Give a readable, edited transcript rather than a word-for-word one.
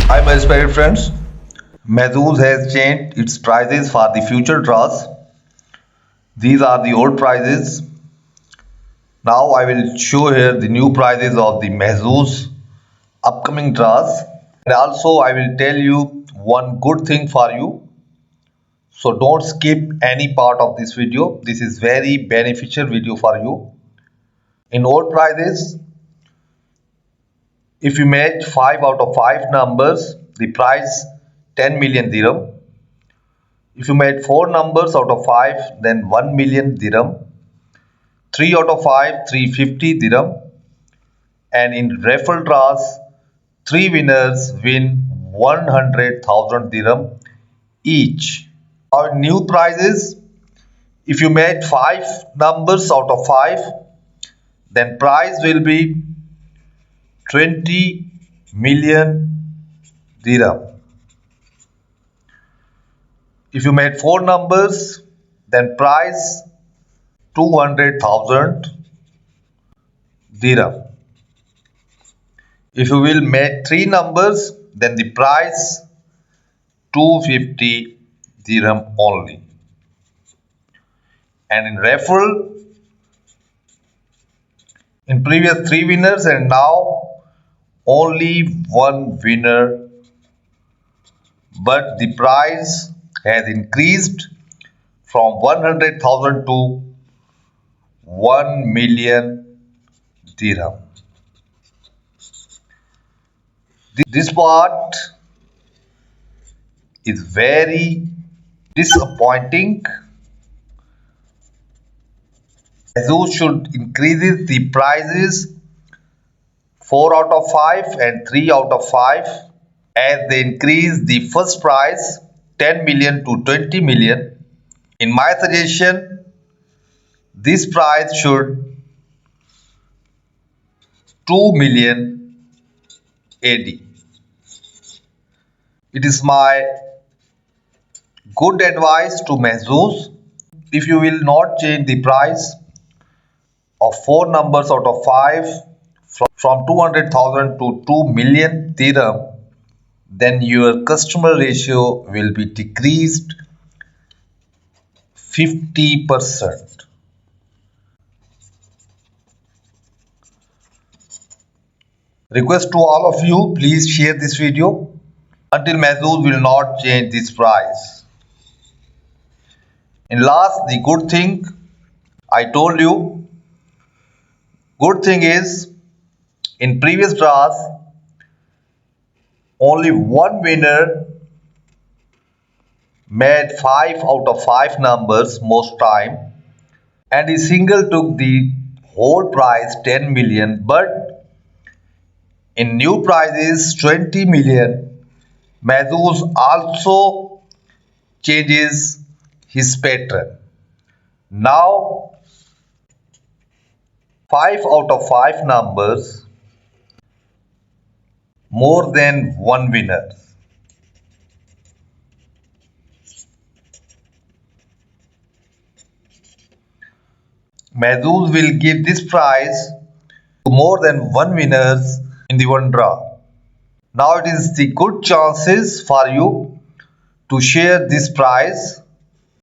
Hi my respected friends, Mahzooz has changed its prices for the future draws. These are the old prices. Now I will show here the new prices of the Mahzooz upcoming draws. And also I will tell you one good thing for you. So don't skip any part of this video. This is very beneficial video for you. In old prices, if you match 5 out of 5 numbers, the price 10 million dirham. If you made 4 numbers out of 5, then 1 million dirham. 3 out of 5, 350 dirham. And in raffle draws, 3 winners win 100,000 dirham each. Our new prizes, if you made 5 numbers out of 5, then prize will be 20 million dirham. If you made 4 numbers, then prize 200,000 dirham. If you will make 3 numbers, then the price 250 dirham only. And in raffle, in previous 3 winners and now only 1 winner, but the price has increased from 100,000 to 1 million dirham. This part is very disappointing. Mahzooz should increase the prices 4 out of 5 and 3 out of 5 as they increase the first prize 10 million to 20 million. In my suggestion, this prize should 2 million AD. It is my good advice to Mahzooz. If you will not change the price of 4 numbers out of 5 from 200,000 to 2 million dirham, then your customer ratio will be decreased 50%. Request to all of you, please share this video until Mahzooz will not change this price. And last, the good thing I told you, good thing is in previous draws only one winner made 5 out of 5 numbers most time and he single took the whole prize 10 million, but in new prizes 20 million, Mahzooz also changes his pattern. Now 5 out of 5 numbers more than one winner. Mahzooz will give this prize to more than one winners in the one draw. Now it is the good chances for you to share this prize